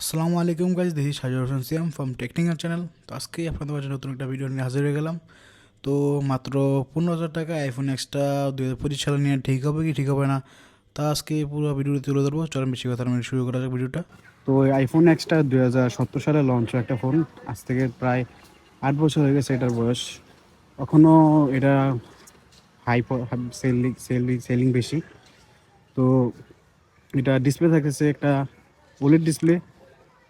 আসসালামু আলাইকুম guys, this is Sajar Hossain Siam from technical channel. তো আজকে আপনাদের কাছে নতুন একটা ভিডিও নিয়ে হাজির হয়ে গেলাম। তো মাত্র 15,000 টাকা আইফোন এক্সটা 2025 সালে নিয়ে ঠিক হবে কি ঠিক হবে না, তা আজকে পুরো ভিডিওটি তুলে ধরবো। চলেন বেশি কথা মানে শুরু করা যাক ভিডিওটা। তো এই আইফোন এক্সটা 2017 সালে লঞ্চ একটা ফোন। আজ থেকে প্রায় 8 বছর হয়ে গেছে এটার বয়স। এখনও এটা হাই সেলিং বেশি। তো এটা ডিসপ্লে থাকতেছে একটা ওলেড ডিসপ্লে,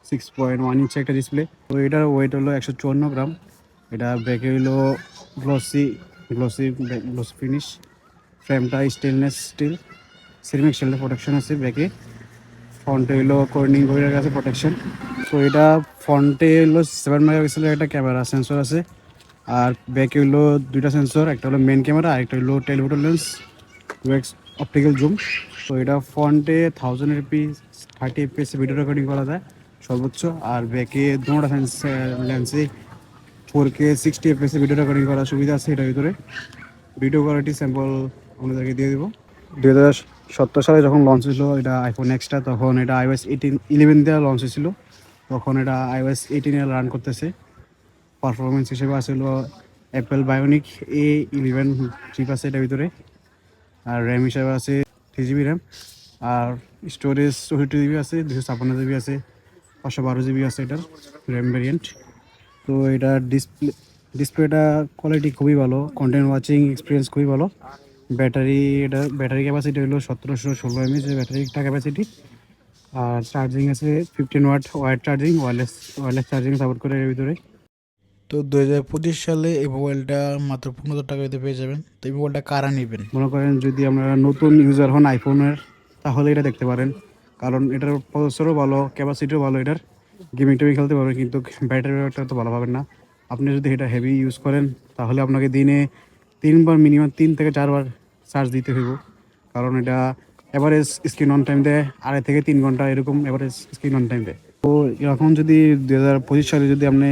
6.1 ইঞ্চি একটা ডিসপ্লে। তো এটার ওয়েট হলো 154 গ্রাম। এটা ব্যাকে হইলো গ্লসি গ্লসি গ্লসি ফিনিশ। ফ্রেমটা স্টেনলেস স্টিল, সিরামিক শিল্ডের প্রোটেকশন আছে ব্যাকে। ফ্রন্টে হইলো কর্নিং গরিলার কাছে প্রোটেকশন। তো এটা ফ্রন্টে হইলো 7 মেগাপিক্সেলের একটা ক্যামেরা সেন্সর আছে, আর ব্যাকে হইলো দুইটা সেন্সর, একটা হলো মেন ক্যামেরা আর একটা হইলো telephoto lens, 2x optical zoom. তো এটা ফ্রন্টে 1080p 30 fps ভিডিও রেকর্ডিং করা যায় সর্বোচ্চ, আর ব্যাকে দুটো লেন্সে 4K 60 fps ভিডিও রেকর্ডিং করার সুবিধা আছে এটার ভিতরে। ভিডিও কোয়ালিটি স্যাম্পল আপনাদেরকে দিয়ে দেবো। 2017 সালে যখন লঞ্চ হয়েছিল এটা আইফোন এক্সটা, তখন এটা iOS 11 দিয়ে লঞ্চ হয়েছিল। তখন এটা iOS 18 রান করতেছে। পারফরমেন্স হিসেবে আসছিল অ্যাপেল বায়োনিক A11 চিপ আছে এটার ভিতরে, আর র্যাম হিসাবে আছে 3 GB র্যাম, আর স্টোরেজ 64 GB আছে, 256 GB আছে, 512 GB আছে এটার র্যাম ভ্যারিয়েন্ট। তো এটার ডিসপ্লেটা কোয়ালিটি খুবই ভালো, কন্টেন্ট ওয়াচিং এক্সপিরিয়েন্স খুবই ভালো। ব্যাটারি ক্যাপাসিটি হলো 1716 mAh ব্যাটারিটা ক্যাপাসিটি, আর চার্জিং আছে 15 watt wire charging, wireless charging support করে এর ভিতরে। তো 2025 সালে এই মোবাইলটা মাত্র 15,000 টাকাতে পেয়ে যাবেন। তো এই মোবাইলটা কারা নেবেন? মনে করেন যদি আপনারা নতুন ইউজার হন আইফোনের, তাহলে এটা দেখতে পারেন, কারণ এটার প্রসেসরও ভালো, ক্যাপাসিটিও ভালো, এটার গেমিং টেমিং খেলতে পারবেন, কিন্তু ব্যাটারি ব্যাকআপটা তো ভালো পাবেন না। আপনি যদি এটা হেভি ইউজ করেন, তাহলে আপনাকে দিনে 3 বার মিনিমাম 3 থেকে 4 বার চার্জ দিতে হইব, কারণ এটা এভারেজ স্ক্রিন অন টাইম দেয় 2.5 থেকে 3 ঘন্টা, এরকম এভারেজ স্ক্রিন অন টাইম দেয়। তো এখন যদি 2025 সালে যদি আপনি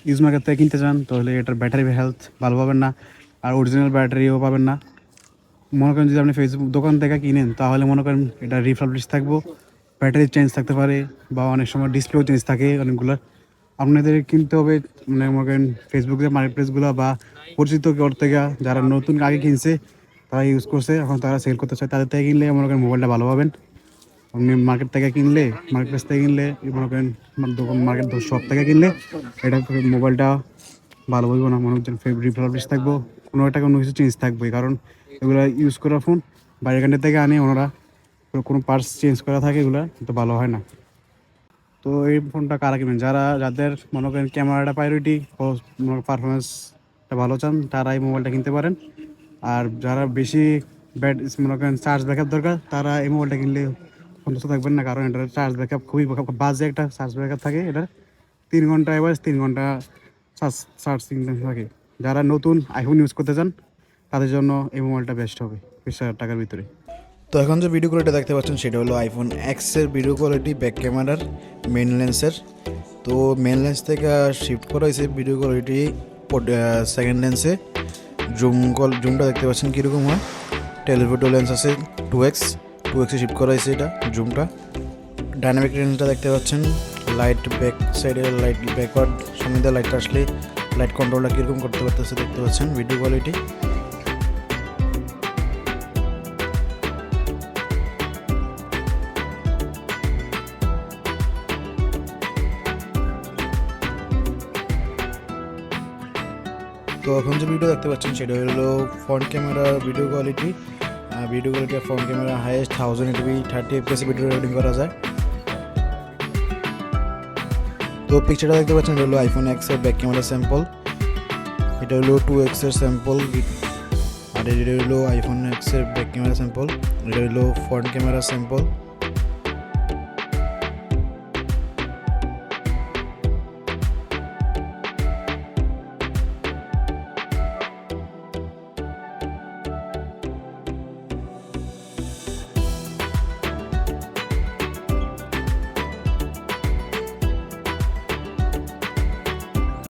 ইউজ মার্কেট থেকে কিনতে চান, তাহলে এটার ব্যাটারি হেলথ ভালো পাবেন না, আর অরিজিনাল ব্যাটারিও পাবেন না। মনে করেন যদি আপনি ফেসবুক দোকান থেকে কিনেন, তাহলে মনে করেন এটা রিফার্বিশ থাকবো, ব্যাটারি চেঞ্জ থাকতে পারে, বা অনেক সময় ডিসপ্লেও চেঞ্জ থাকে অনেকগুলো। আপনাদের কিনতে হবে মানে মনে করেন ফেসবুকের মার্কেট প্লেসগুলো বা পরিচিত কেউ থেকে, যারা নতুন আগে কিনছে, তারা ইউজ করছে, এখন তারা সেল করতে চায়, তাদের থেকে কিনলে মনে করেন মোবাইলটা ভালো পাবেন। আপনি মার্কেট থেকে কিনলে, মার্কেট প্লেস থেকে কিনলে, মনে করেন দোকান মার্কেট শপ থেকে কিনলে এটা মোবাইলটা ভালো বলবো না, মনে হচ্ছে রিফার্বিশ থাকবো, কোনো একটা কোনো কিছু চেঞ্জ থাকবে, কারণ এগুলো ইউজ করা ফোন বাইরের কান্ট্রি থেকে আনে ওনারা, কোনো পার্টস চেঞ্জ করা থাকে, এগুলো তো ভালো হয় না। তো এই ফোনটা কারা কিনবেন? যাদের মনে করেন ক্যামেরাটা প্রায়োরিটি ও পারফরমেন্সটা ভালো চান, তারা এই মোবাইলটা কিনতে পারেন। আর যারা বেশি মনে করেন চার্জ ব্যাকআপ দরকার, তারা এই মোবাইলটা কিনলে সন্তুষ্ট থাকবেন না, কারণ এটার চার্জ ব্যাকআপ খুবই বাজে একটা চার্জ ব্যাকআপ থাকে এটার। 3 ঘন্টা এবার 3 ঘন্টা চার্জিং থাকে। যারা নতুন আইফোন ইউজ করতে চান, তাদের জন্য এই মোবাইলটা বেস্ট হবে 20,000 টাকার ভিতরে। তো এখন যে ভিডিও কোয়ালিটি দেখতে পাচ্ছেন সেটা হলো আইফোন এক্সের ভিডিও কোয়ালিটি ব্যাক ক্যামেরার মেন লেন্সের। তো মেন লেন্স থেকে শিফট করা হয়েছে ভিডিও কোয়ালিটি সেকেন্ড লেন্সে। জুমটা দেখতে পাচ্ছেন কীরকম হয়। টেলিফোটো লেন্স আছে 2x শিফট করা হয়েছে এটা জুমটা। ডাইনামিক রেঞ্জটা দেখতে পাচ্ছেন, লাইট ব্যাক সাইডে লাইট ব্যাকওয়ার্ড, সামনে দিয়ে লাইটটা আসলে লাইট কন্ট্রোলটা কীরকম করতে পারতেছে দেখতে পাচ্ছেন ভিডিও কোয়ালিটি। তো এখন যে ভিডিও দেখতে পাচ্ছেন সেটা হলো front camera video quality. Front camera highest 1080p 30 fps video recording করা যায়। তো পিকচারটা দেখতে পাচ্ছেন এটা হলো আইফোন এক্সের ব্যাক ক্যামেরা স্যাম্পল, এটা হলো 2x এর স্যাম্পল, আর এটা হলো আইফোন এক্সের ব্যাক ক্যামেরা স্যাম্পল, এটা হলো ফ্রন্ট ক্যামেরা স্যাম্পল।